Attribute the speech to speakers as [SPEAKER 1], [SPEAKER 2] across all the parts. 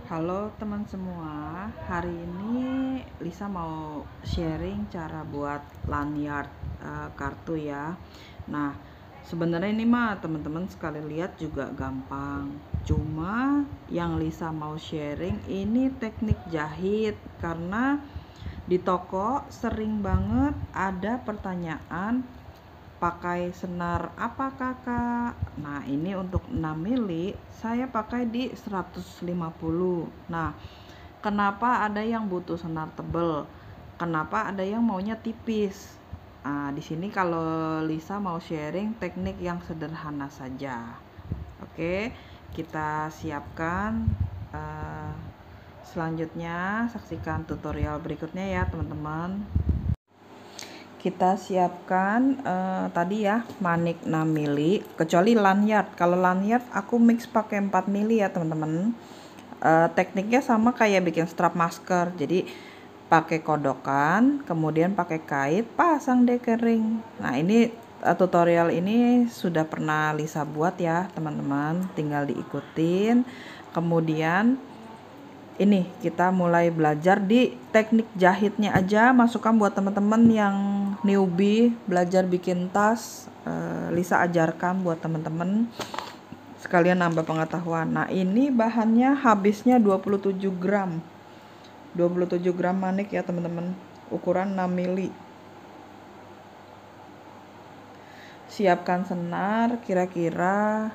[SPEAKER 1] Halo teman semua, hari ini Lisa mau sharing cara buat lanyard kartu ya. Nah, sebenarnya ini mah teman-teman sekali lihat juga gampang. Cuma yang Lisa mau sharing ini teknik jahit karena di toko sering banget ada pertanyaan pakai senar apa kakak. Nah ini untuk 6 mili saya pakai di 150. Nah kenapa ada yang butuh senar tebel, kenapa ada yang maunya tipis. Nah di sini kalau Lisa mau sharing teknik yang sederhana saja. Oke, kita siapkan. Selanjutnya saksikan tutorial berikutnya ya teman-teman. Kita siapkan tadi ya manik 6 mili, kecuali lanyard. Kalau lanyard aku mix pakai 4 mili ya teman-teman. Tekniknya sama kayak bikin strap masker, jadi pakai kodokan, kemudian pakai kait, pasang deh kering. Nah ini tutorial ini sudah pernah Lisa buat ya teman-teman, tinggal diikutin. Kemudian ini kita mulai belajar di teknik jahitnya aja, masukkan buat teman-teman yang newbie belajar bikin tas. Lisa ajarkan buat teman-teman sekalian nambah pengetahuan. Nah ini bahannya habisnya 27 gram 27 gram manik ya teman-teman, ukuran 6 mili. Siapkan senar kira-kira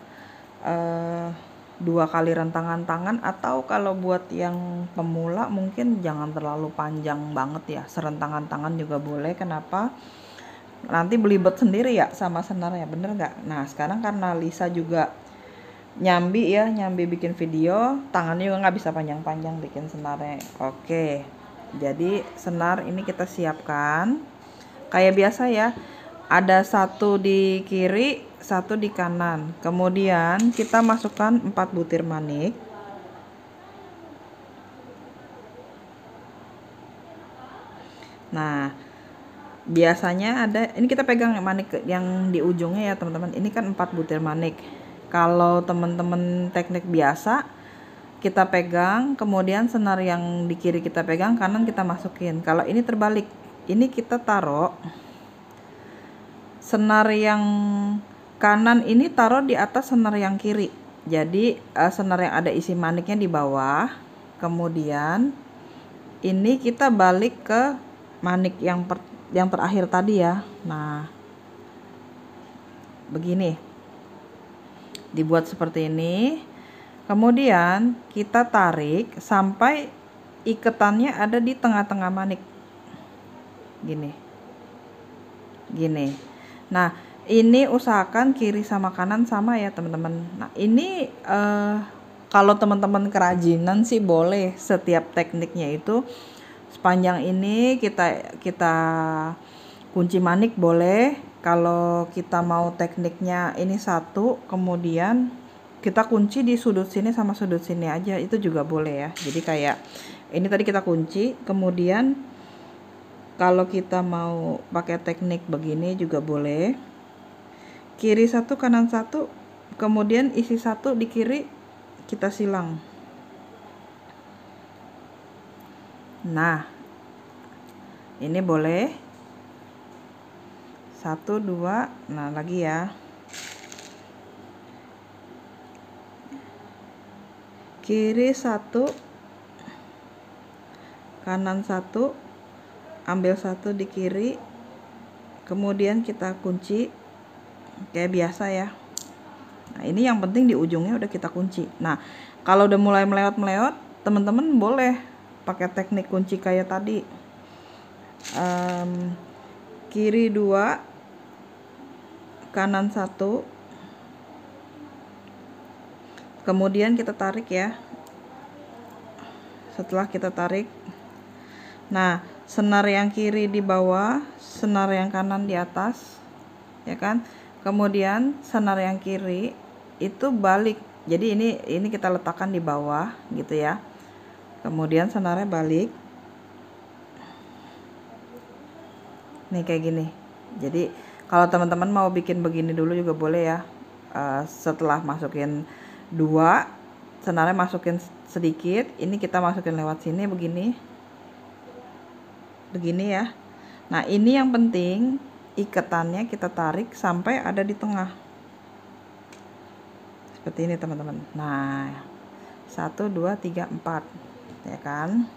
[SPEAKER 1] 2 kali rentangan tangan, atau kalau buat yang pemula mungkin jangan terlalu panjang banget ya, serentangan tangan juga boleh. Kenapa? Nanti belibet sendiri ya sama senarnya, bener nggak? Nah sekarang karena Lisa juga nyambi bikin video, tangannya juga nggak bisa panjang-panjang bikin senarnya. Oke, jadi senar ini kita siapkan kayak biasa ya, ada satu di kiri, satu di kanan. Kemudian kita masukkan 4 butir manik. Nah biasanya ada, ini kita pegang manik yang di ujungnya ya teman-teman. Ini kan 4 butir manik. Kalau teman-teman teknik biasa kita pegang, kemudian senar yang di kiri kita pegang, kanan kita masukin. Kalau ini terbalik, ini kita taruh senar yang kanan ini taruh di atas senar yang kiri. Jadi senar yang ada isi maniknya di bawah. Kemudian ini kita balik ke manik yang terakhir tadi ya. Nah begini, dibuat seperti ini. Kemudian kita tarik sampai iketannya ada di tengah-tengah manik gini. Nah ini usahakan kiri sama kanan sama ya teman-teman. Nah ini kalau teman-teman kerajinan sih boleh setiap tekniknya itu sepanjang ini kita kunci manik boleh. Kalau kita mau tekniknya ini satu, kemudian kita kunci di sudut sini sama sudut sini aja, itu juga boleh ya. Jadi kayak ini tadi kita kunci, kemudian kalau kita mau pakai teknik begini juga boleh, kiri satu kanan satu, kemudian isi satu di kiri kita silang. Nah ini boleh 1 2, nah lagi ya, kiri satu kanan satu, ambil satu di kiri, kemudian kita kunci kayak biasa ya. Nah ini yang penting di ujungnya udah kita kunci. Nah kalau udah mulai melewat teman-teman boleh pakai teknik kunci kayak tadi, kiri 2 kanan 1, kemudian kita tarik ya. Setelah kita tarik, nah senar yang kiri di bawah, senar yang kanan di atas ya kan. Kemudian senar yang kiri itu balik, jadi ini kita letakkan di bawah gitu ya. Kemudian senarnya balik nih kayak gini. Jadi kalau teman-teman mau bikin begini dulu juga boleh ya. Setelah masukin 2 senarnya masukin sedikit, ini kita masukin lewat sini begini ya. Nah ini yang penting, ikatannya kita tarik sampai ada di tengah seperti ini teman-teman. Nah 1 2 3 4 ya kan.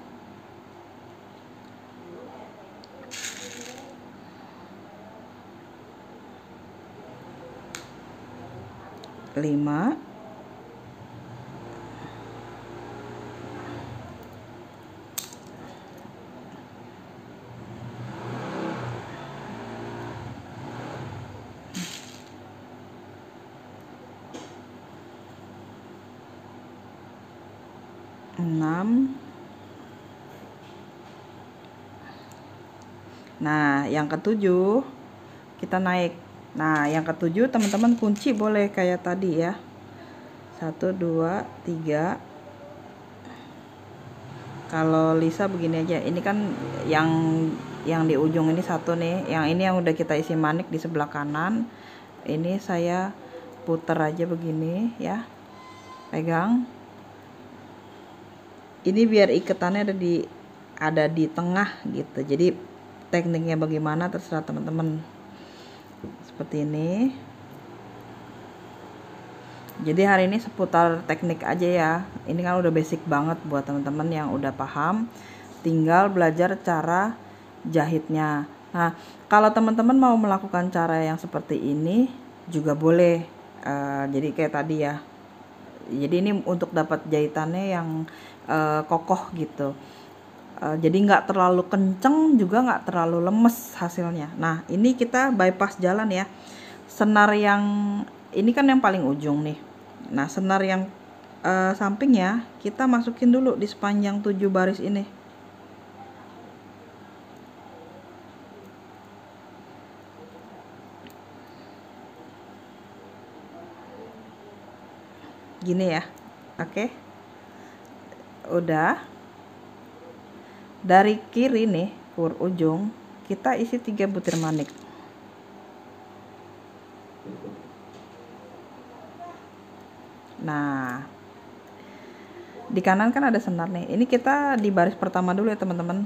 [SPEAKER 1] Lima, enam. Nah yang ketujuh kita naik. Nah yang ketujuh teman-teman kunci boleh kayak tadi ya, 1 2 3. Kalau Lisa begini aja, ini kan yang di ujung ini satu nih, yang ini yang udah kita isi manik di sebelah kanan. Ini saya puter aja begini ya, pegang ini biar ikatannya ada di tengah gitu. Jadi tekniknya bagaimana terserah teman-teman, seperti ini. Jadi hari ini seputar teknik aja ya, ini kan udah basic banget buat teman-teman yang udah paham, tinggal belajar cara jahitnya. Nah kalau teman-teman mau melakukan cara yang seperti ini juga boleh, jadi kayak tadi ya, jadi ini untuk dapat jahitannya yang kokoh gitu. Jadi nggak terlalu kenceng juga nggak terlalu lemes hasilnya. Nah ini kita bypass jalan ya, senar yang ini kan yang paling ujung nih. Nah senar yang sampingnya kita masukin dulu di sepanjang 7 baris ini. Gini ya, oke. Udah. Dari kiri nih ujung kita isi 3 butir manik. Nah di kanan kan ada senar nih, ini kita di baris pertama dulu ya teman-teman.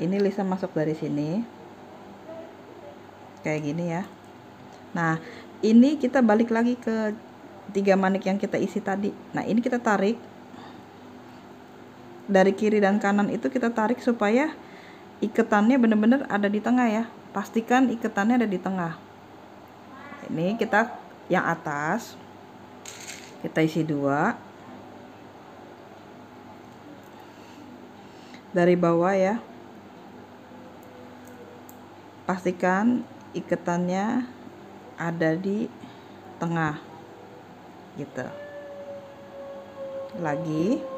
[SPEAKER 1] Ini Lisa masuk dari sini kayak gini ya. Nah ini kita balik lagi ke 3 manik yang kita isi tadi. Nah ini kita tarik dari kiri dan kanan, itu kita tarik supaya ikatannya benar-benar ada di tengah ya, pastikan ikatannya ada di tengah. Ini kita yang atas kita isi 2, dari bawah ya, pastikan ikatannya ada di tengah gitu. Lagi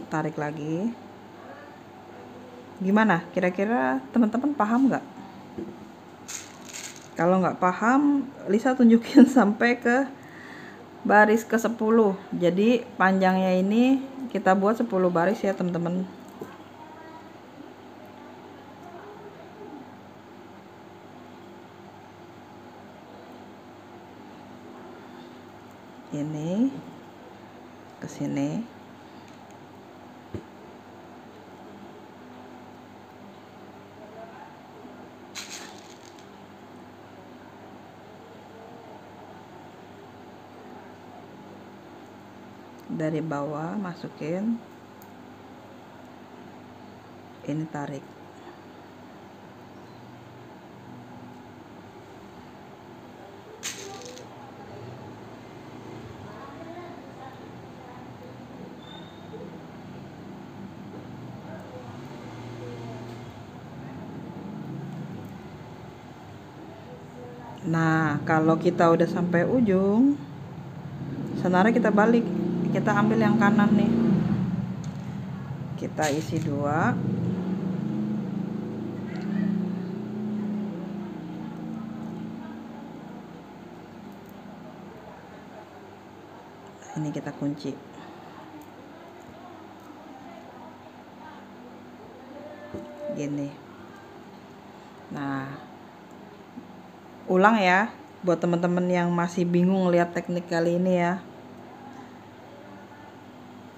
[SPEAKER 1] tarik lagi. Gimana kira-kira teman-teman paham nggak? Kalau nggak paham, Lisa tunjukin sampai ke baris ke 10. Jadi panjangnya ini kita buat 10 baris ya teman-teman. Ini ke sini. Dari bawah masukin, ini tarik. Nah kalau kita udah sampai ujung, senarnya kita balik, kita ambil yang kanan nih, kita isi 2, Ini kita kunci. Gini. Nah, ulang ya buat teman-teman yang masih bingung lihat teknik kali ini ya.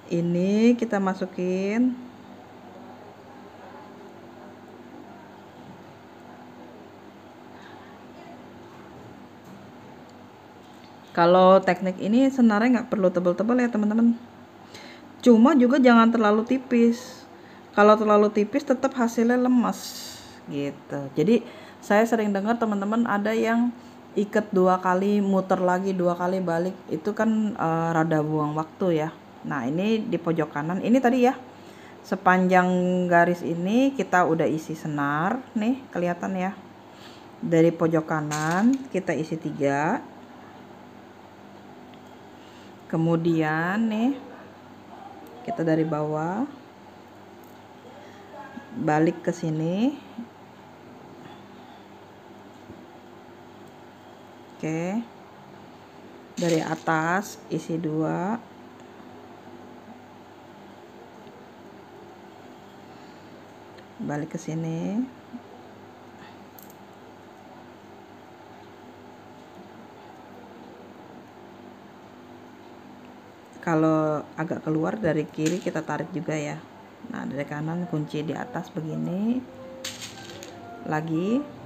[SPEAKER 1] Ini kita masukin. Kalau teknik ini senarnya nggak perlu tebal-tebal ya teman-teman. Cuma juga jangan terlalu tipis. Kalau terlalu tipis tetap hasilnya lemas gitu. Jadi saya sering dengar teman-teman ada yang ikat 2 kali, muter lagi 2 kali balik. Itu kan rada buang waktu ya. Nah ini di pojok kanan. Ini tadi ya. Sepanjang garis ini kita udah isi senar. Nih kelihatan ya. Dari pojok kanan kita isi 3. Kemudian nih kita dari bawah balik ke sini. Oke. Dari atas isi 2. Balik ke sini. Kalau agak keluar dari kiri kita tarik juga ya. Nah dari kanan kunci di atas begini lagi.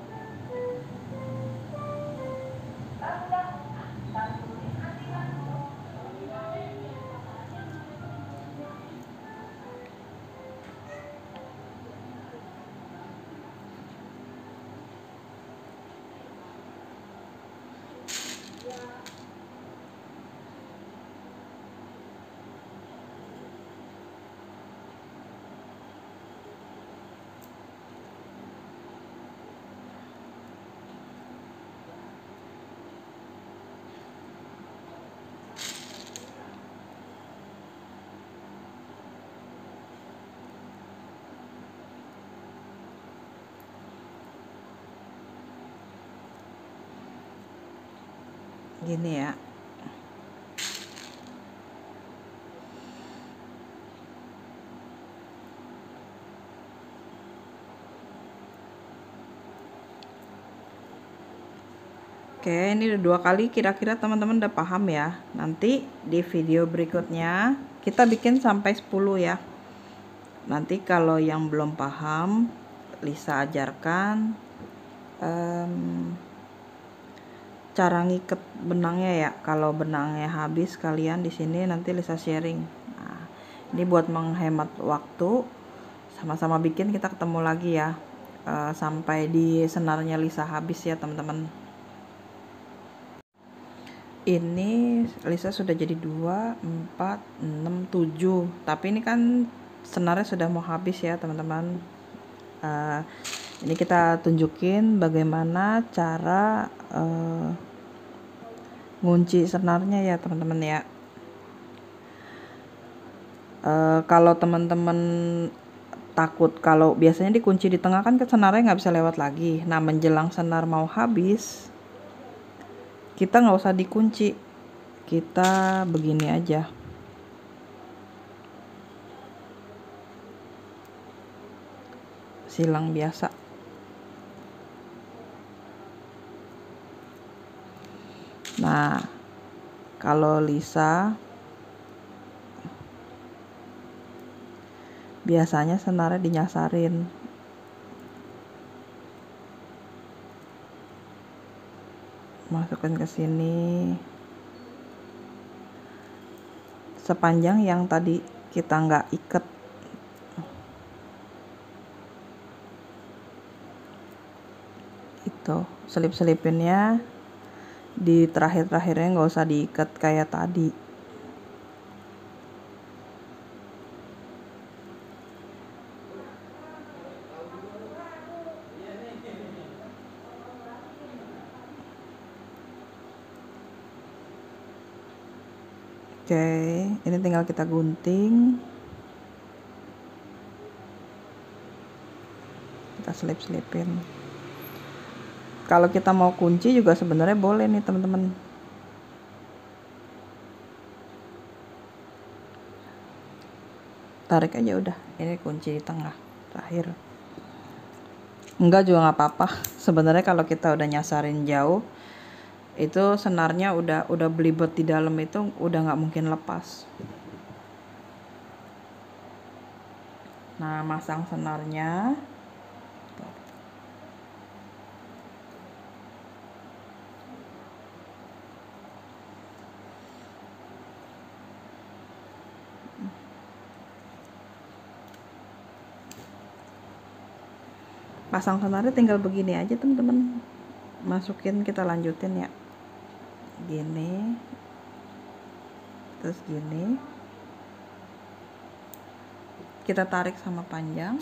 [SPEAKER 1] Gini ya. Oke, ini udah 2 kali, kira-kira teman-teman udah paham ya. Nanti di video berikutnya kita bikin sampai 10 ya. Nanti kalau yang belum paham, Lisa ajarkan cara ngiket benangnya ya. Kalau benangnya habis kalian di sini nanti Lisa sharing. Nah, ini buat menghemat waktu. Sama-sama bikin, kita ketemu lagi ya. Sampai di senarnya Lisa habis ya teman-teman. Ini Lisa sudah jadi 2, 4, 6, 7. Tapi ini kan senarnya sudah mau habis ya teman-teman. Ini kita tunjukin bagaimana cara ngunci senarnya ya teman-teman ya. Kalau teman-teman takut, kalau biasanya dikunci di tengah kan senarnya nggak bisa lewat lagi. Nah menjelang senar mau habis, kita nggak usah dikunci, kita begini aja. Silang biasa. Nah, kalau Lisa biasanya senarnya dinyasarin. Masukkan ke sini. Sepanjang yang tadi kita nggak ikat. Itu selip-selipinnya di terakhir-terakhirnya nggak usah diikat kayak tadi. Oke, ini tinggal kita gunting. Kita selip-selipin. Kalau kita mau kunci juga sebenarnya boleh nih teman-teman. tarik aja udah. Ini kunci di tengah terakhir. Enggak juga nggak apa-apa. Sebenarnya kalau kita udah nyasarin jauh, itu senarnya udah belibet di dalam, itu udah nggak mungkin lepas. Nah, masang senarnya. Pasang senarnya tinggal begini aja teman-teman, masukin, kita lanjutin ya, gini terus gini, kita tarik sama panjang,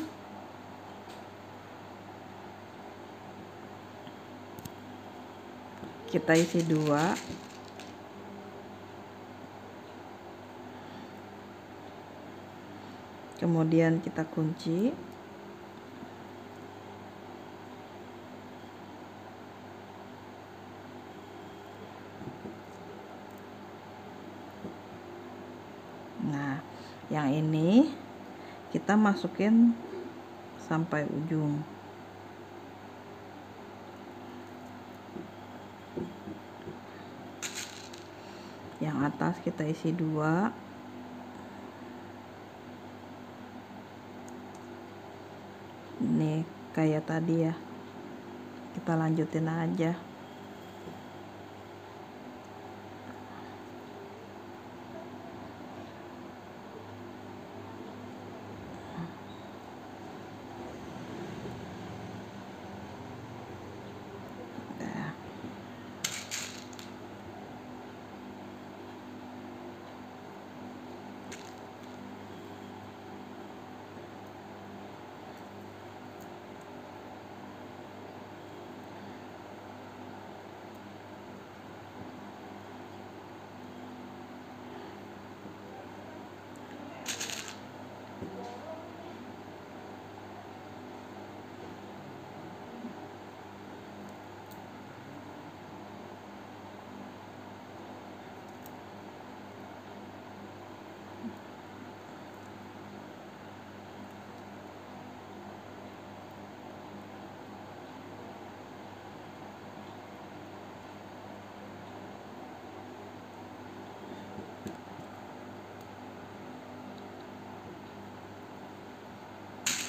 [SPEAKER 1] kita isi 2, kemudian kita kunci. Nah, yang ini kita masukin sampai ujung. Yang atas kita isi 2. Ini kayak tadi ya. Kita lanjutin aja.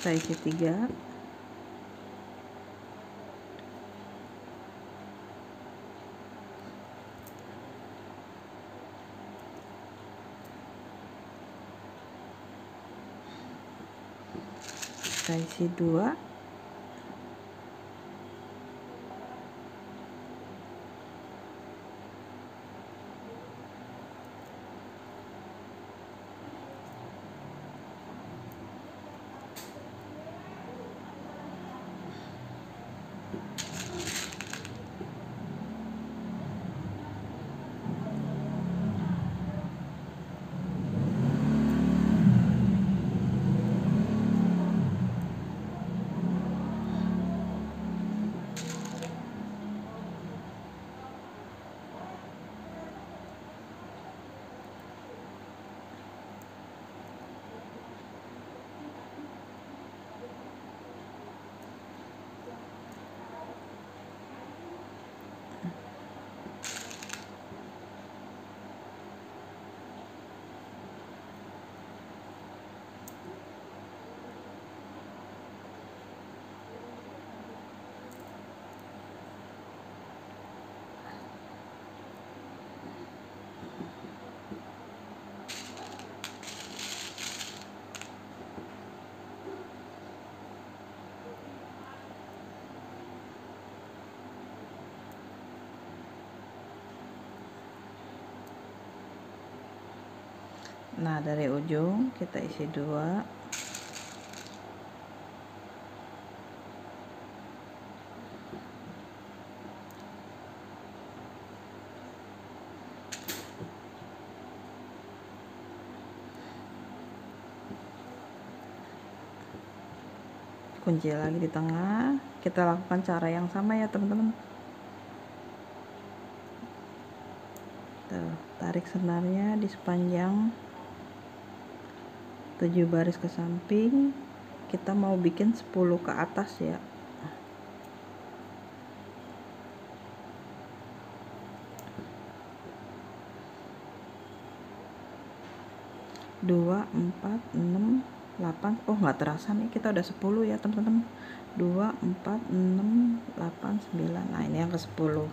[SPEAKER 1] Kita isi 3. Kita isi 2. Nah, dari ujung kita isi 2. Kunci lagi di tengah. Kita lakukan cara yang sama ya teman-teman. Tarik senarnya di sepanjang 7 baris ke samping. Kita mau bikin 10 ke atas ya. Dua, 4, 6, 8. Oh, nggak terasa nih kita udah 10 ya teman-teman. 2, 4, 6, 8, 9. Nah, ini yang ke 10.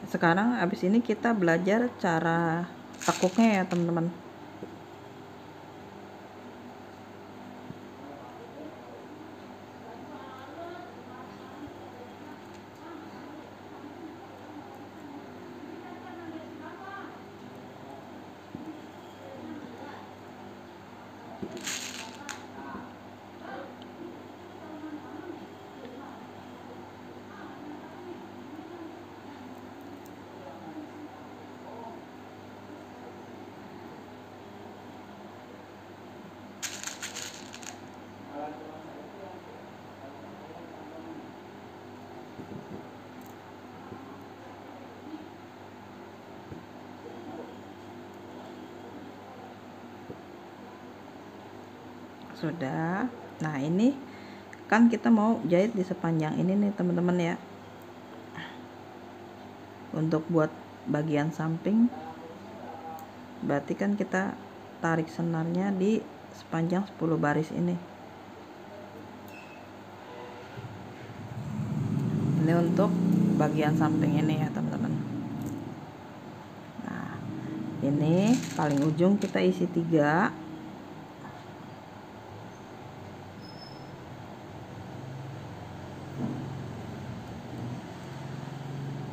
[SPEAKER 1] Sekarang abis ini kita belajar cara tekuknya ya teman-teman. Sudah. Nah, ini kan kita mau jahit di sepanjang ini nih teman-teman ya. Untuk buat bagian samping berarti kan kita tarik senarnya di sepanjang 10 baris ini. Ini untuk bagian samping ini ya teman-teman. Nah, ini paling ujung kita isi 3.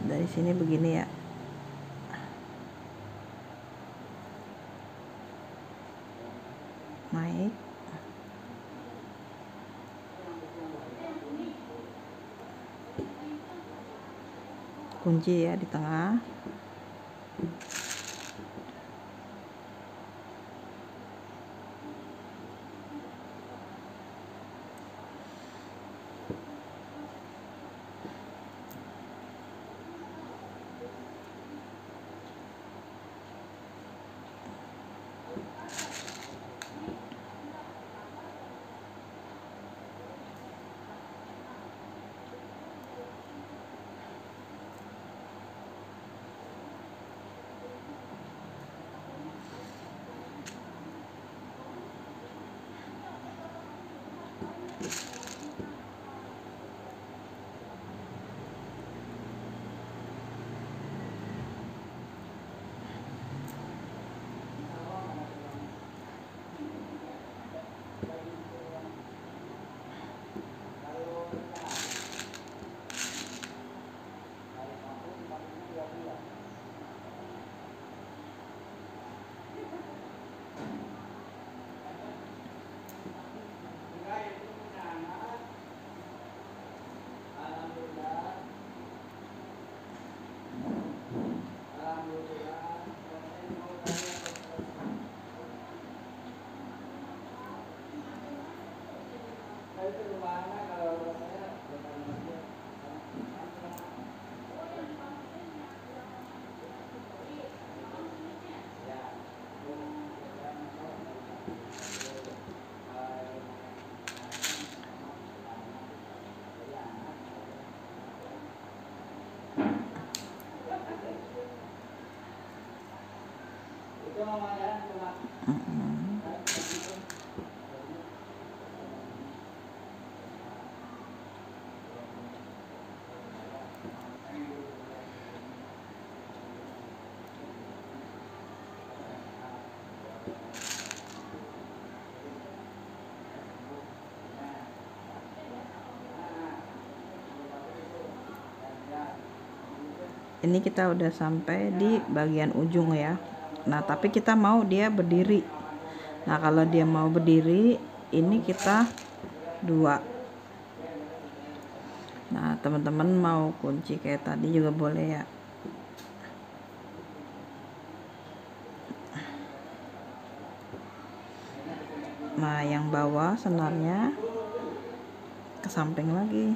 [SPEAKER 1] Dari sini begini ya. Naik. Kunci ya di tengah. Mm-mm. Ini kita udah sampai di bagian ujung ya. Nah, tapi kita mau dia berdiri. Nah, kalau dia mau berdiri, ini kita 2. Nah, teman-teman mau kunci kayak tadi juga boleh ya. Nah, yang bawah senarnya ke samping lagi.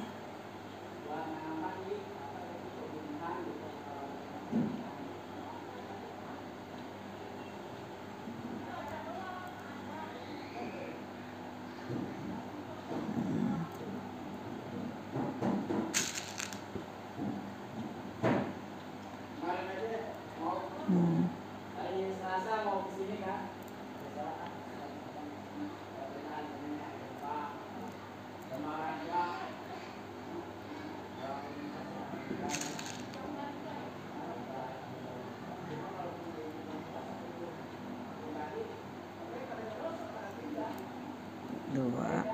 [SPEAKER 1] Hmm. Dua.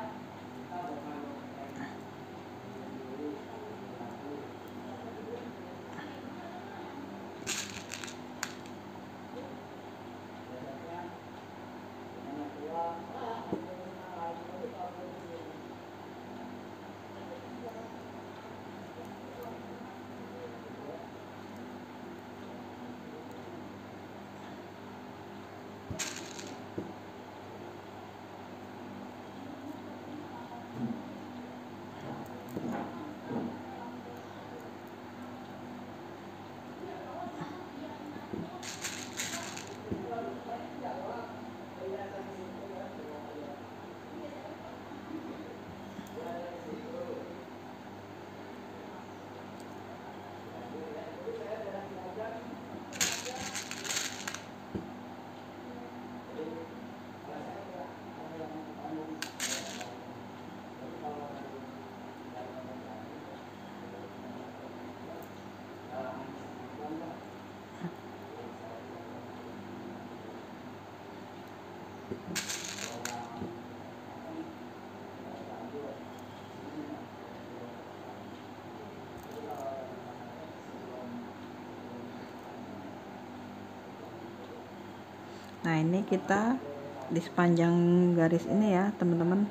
[SPEAKER 1] Nah, ini kita di sepanjang garis ini ya, teman-teman.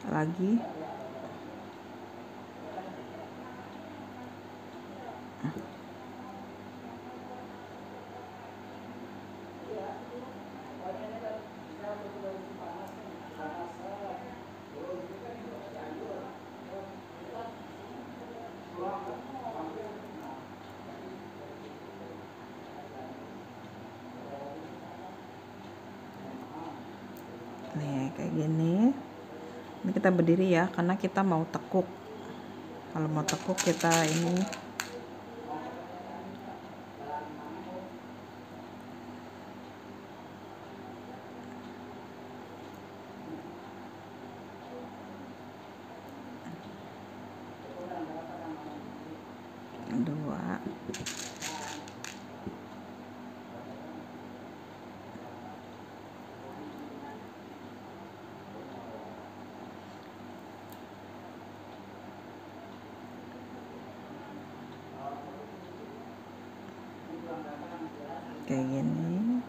[SPEAKER 1] Lagi. Nih, kayak gini. Ini kita berdiri ya, karena kita mau tekuk. Kalau mau tekuk kita ini dua. Kayak gini.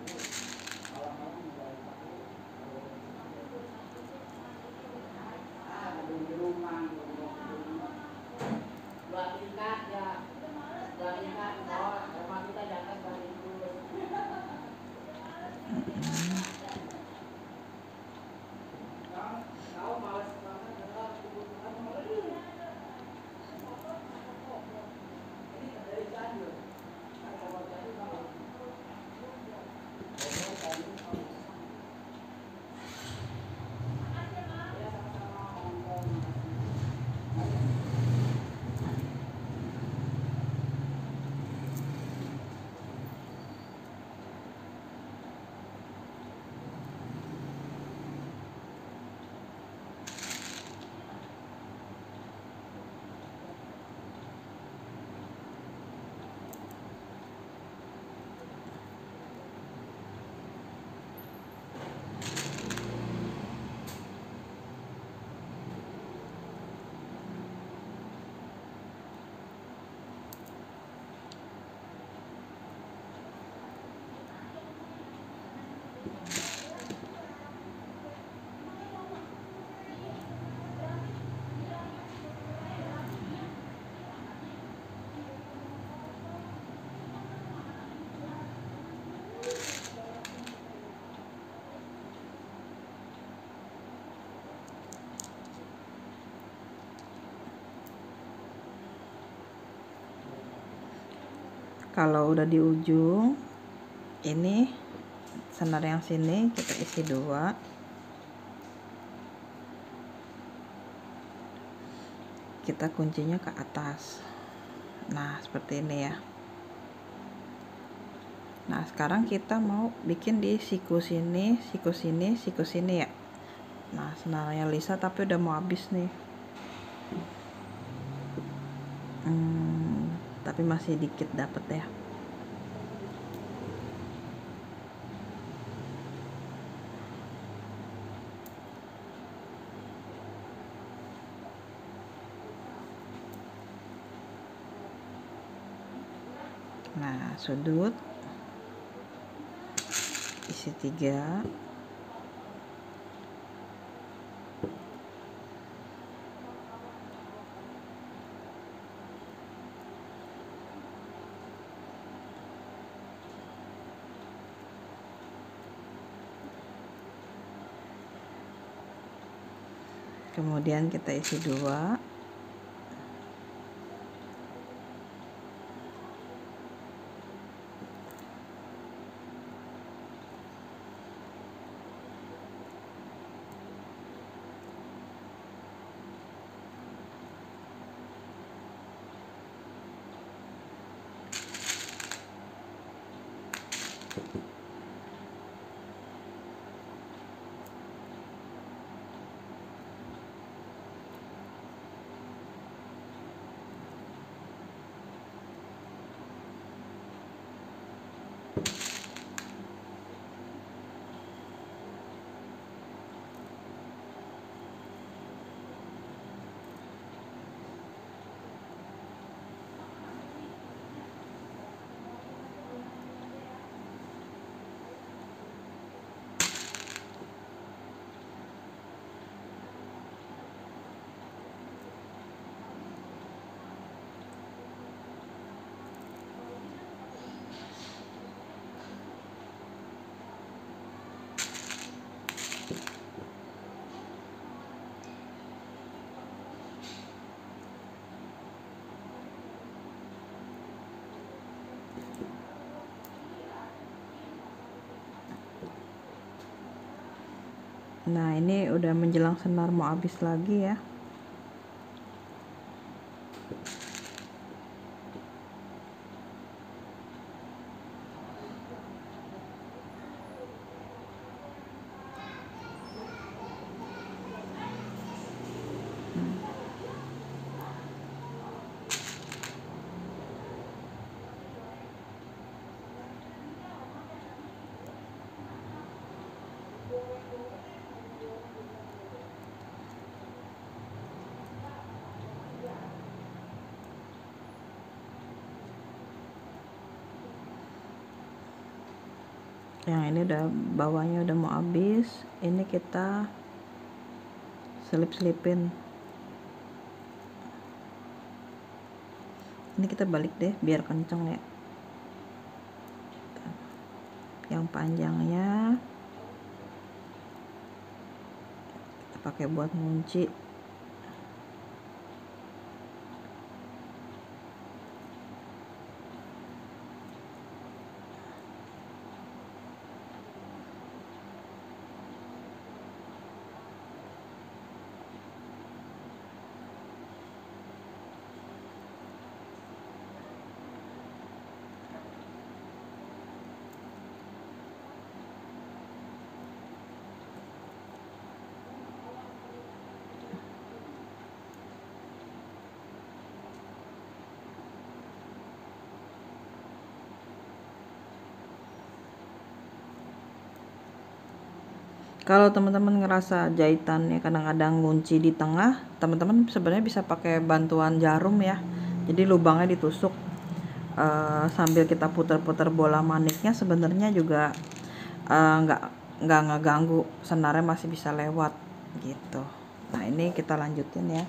[SPEAKER 1] Kalau udah di ujung ini senar yang sini kita isi 2, kita kuncinya ke atas. Nah seperti ini ya. Nah sekarang kita mau bikin di siku sini, siku sini, siku sini ya. Nah senarnya Lisa tapi udah mau habis nih. Tapi masih dikit dapet ya. Nah sudut isi 3, kemudian kita isi 2, nah ini udah menjelang senar mau habis lagi ya. Yang ini udah bawahnya udah mau habis, ini kita selip-selipin. Ini kita balik deh biar kenceng ya. Yang panjangnya kita pakai buat ngunci. Kalau teman-teman ngerasa jahitannya kadang-kadang ngunci di tengah, teman-teman sebenarnya bisa pakai bantuan jarum ya. Jadi lubangnya ditusuk sambil kita putar-putar bola maniknya, sebenarnya juga nggak ngeganggu, senarnya masih bisa lewat gitu. Nah ini kita lanjutin ya.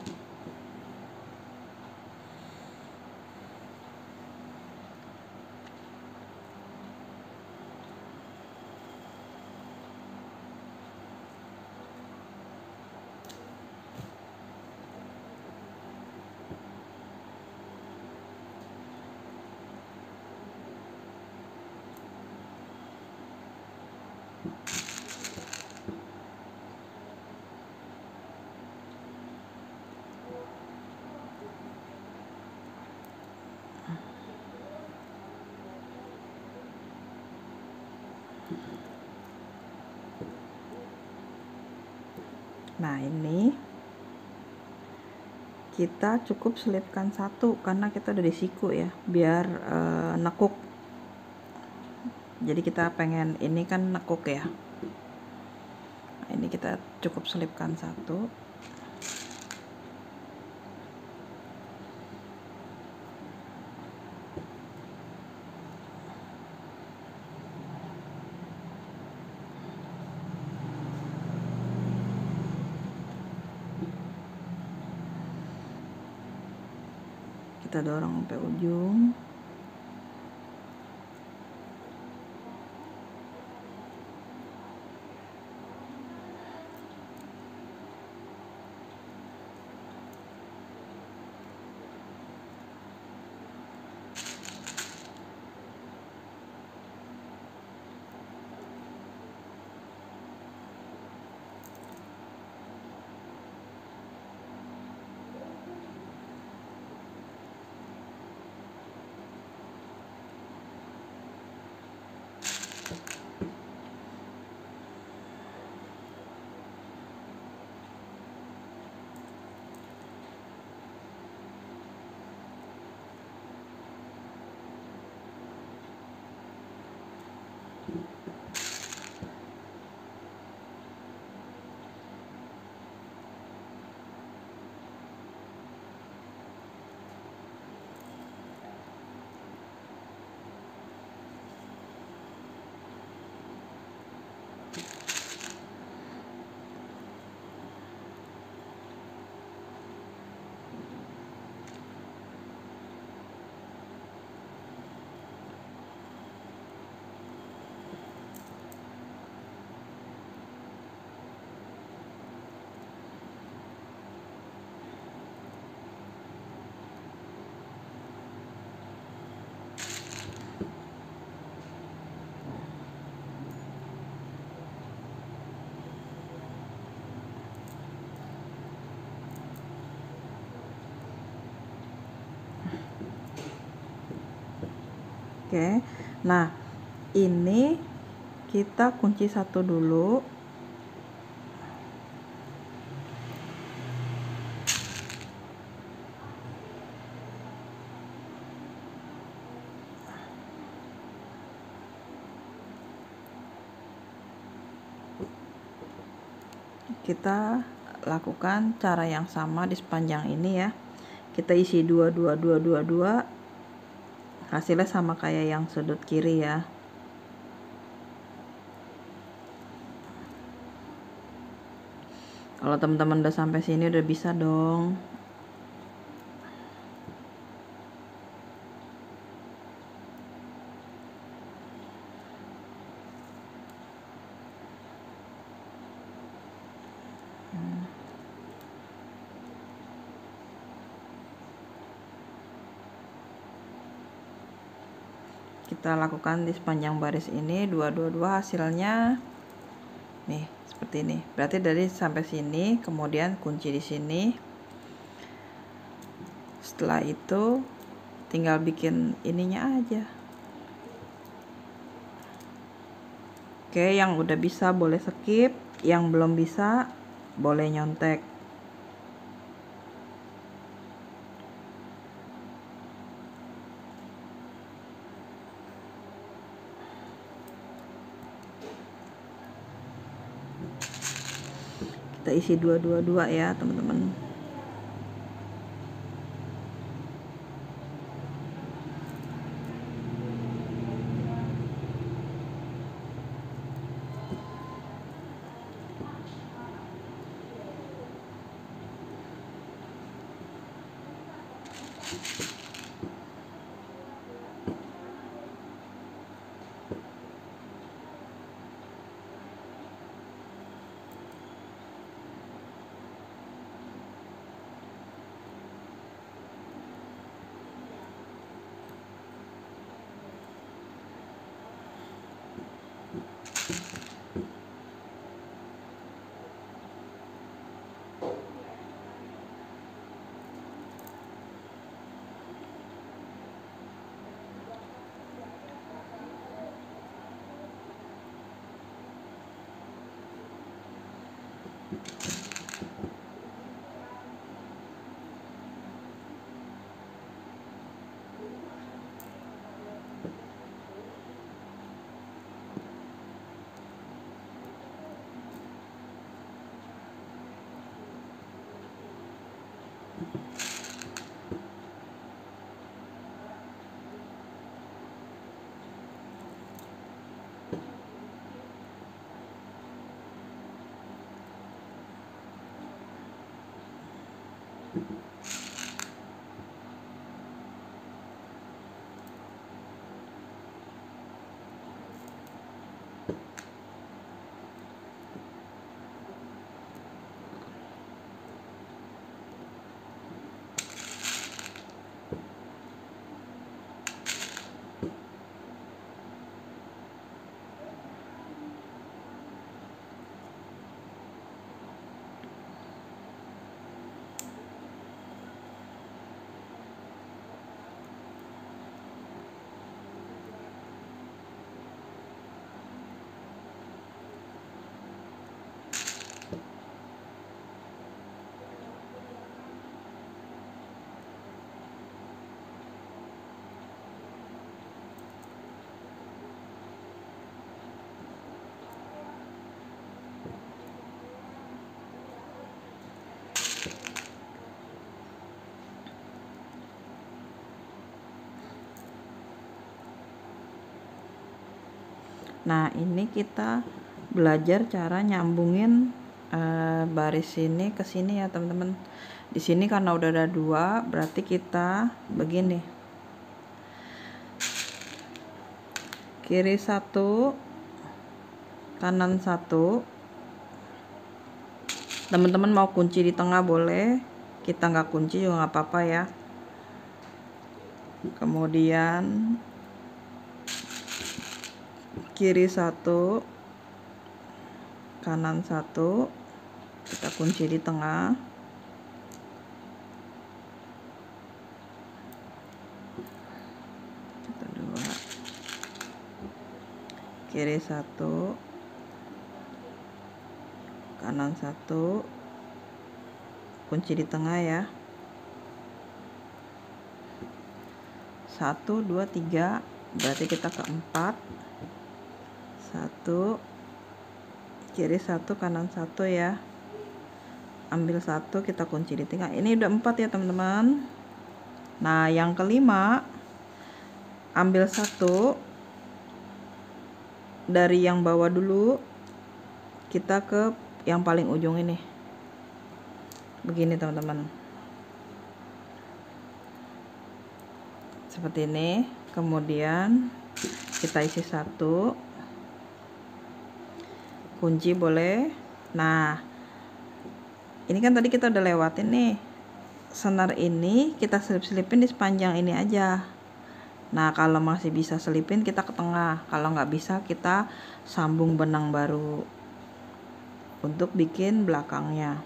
[SPEAKER 1] Nah, ini kita cukup selipkan satu karena kita udah di siku ya, biar nekuk. Jadi kita pengen ini kan nekuk ya. Nah, ini kita cukup selipkan satu. Kita dorong sampai ujung. Oke, nah ini kita kunci satu dulu. Kita lakukan cara yang sama di sepanjang ini ya. Kita isi 2 2 2 2 2. Hasilnya sama kayak yang sudut kiri ya. Kalau teman-teman udah sampai sini udah bisa dong. Kita lakukan di sepanjang baris ini 2 2 2, hasilnya nih seperti ini. Berarti dari sampai sini, kemudian kunci di sini. Setelah itu tinggal bikin ininya aja. Oke, yang udah bisa boleh skip, yang belum bisa boleh nyontek. Kita isi 2 2 2 ya, teman-teman. Nah, ini kita belajar cara nyambungin baris ini ke sini ya teman-teman. Di sini karena udah ada 2, berarti kita begini. Kiri 1, kanan 1. Teman-teman mau kunci di tengah boleh, kita nggak kunci juga nggak apa-apa ya. Kemudian kiri 1, kanan 1, kita kunci di tengah. Kita 2, kiri 1, kanan 1, kunci di tengah ya. 1, 2, 3, berarti kita ke 4. 1, kiri 1, kanan 1 ya. Ambil 1, kita kunci di tengah. Ini udah 4 ya teman-teman. Nah, yang kelima, ambil 1 dari yang bawah dulu, kita ke yang paling ujung ini. Begini teman-teman. Seperti ini. Kemudian kita isi 1. Kunci boleh. Nah, ini kan tadi kita udah lewatin nih. Senar ini kita selip-selipin di sepanjang ini aja. Nah, kalau masih bisa selipin kita ke tengah. Kalau nggak bisa kita sambung benang baru untuk bikin belakangnya.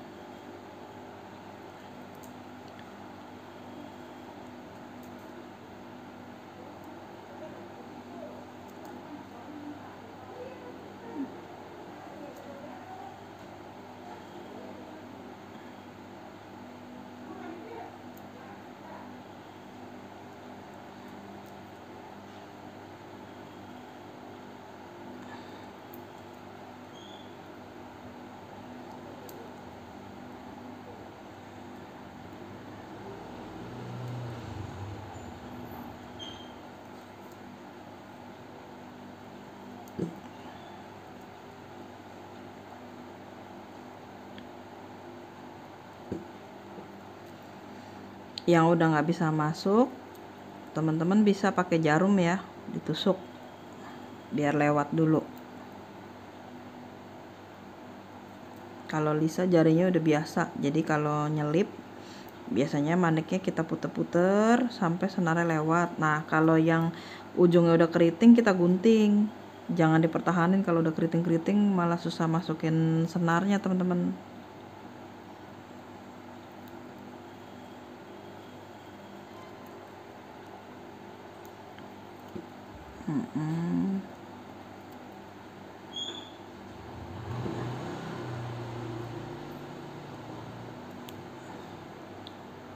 [SPEAKER 1] Yang udah nggak bisa masuk, teman-teman bisa pakai jarum ya, ditusuk biar lewat dulu. Kalau Lisa jarinya udah biasa, jadi kalau nyelip biasanya maniknya kita puter-puter sampai senarnya lewat. Nah, kalau yang ujungnya udah keriting kita gunting, jangan dipertahanin. Kalau udah keriting-keriting malah susah masukin senarnya teman-teman.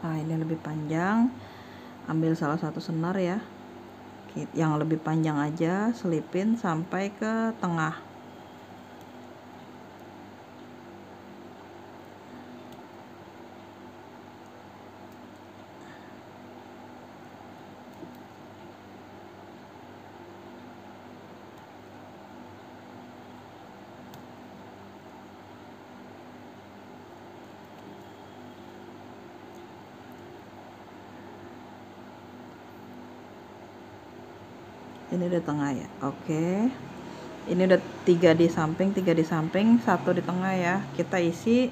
[SPEAKER 1] Nah, ini lebih panjang, ambil salah satu senar ya, yang lebih panjang aja, selipin sampai ke tengah. Ini udah tengah ya. Oke. Ini udah 3 di samping, 3 di samping, 1 di tengah ya. Kita isi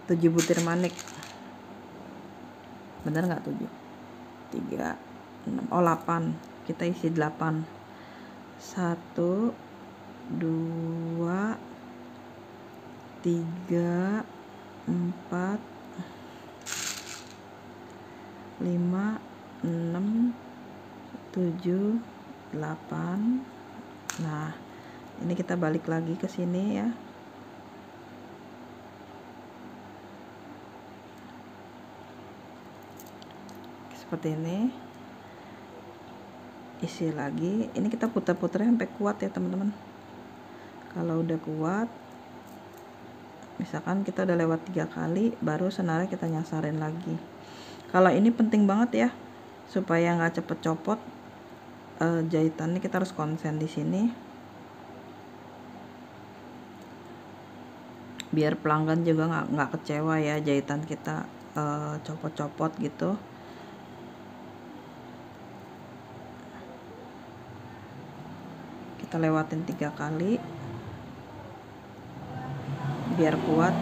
[SPEAKER 1] 7 butir manik. Bener nggak 7? 3, 6, oh 8. Kita isi 8. 1, 2, 3, 4, 5, 6, 7, 8. Nah, ini kita balik lagi ke sini ya. Seperti ini. Isi lagi. Ini kita putar-putar sampai kuat ya, teman-teman. Kalau udah kuat, misalkan kita udah lewat 3 kali, baru senarnya kita nyasarin lagi. Kalau ini penting banget ya, supaya nggak cepet copot jahitannya, kita harus konsen di sini. Biar pelanggan juga nggak kecewa ya jahitan kita copot-copot gitu. Kita lewatin 3 kali biar kuat.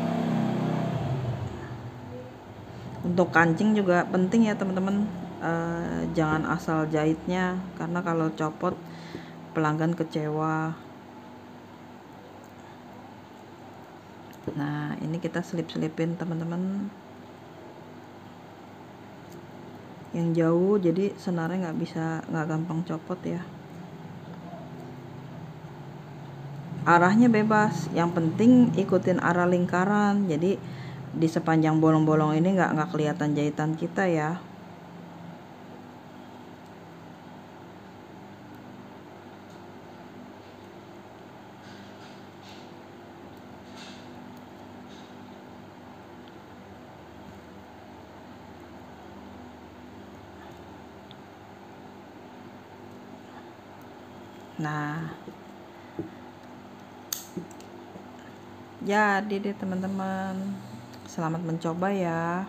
[SPEAKER 1] Untuk kancing juga penting ya teman-teman, jangan asal jahitnya, karena kalau copot pelanggan kecewa. Nah, ini kita selip-selipin teman-teman yang jauh, jadi senarnya nggak gampang copot ya. Arahnya bebas, yang penting ikutin arah lingkaran, jadi di sepanjang bolong-bolong ini nggak kelihatan jahitan kita ya. Nah, jadi deh teman-teman, selamat mencoba ya.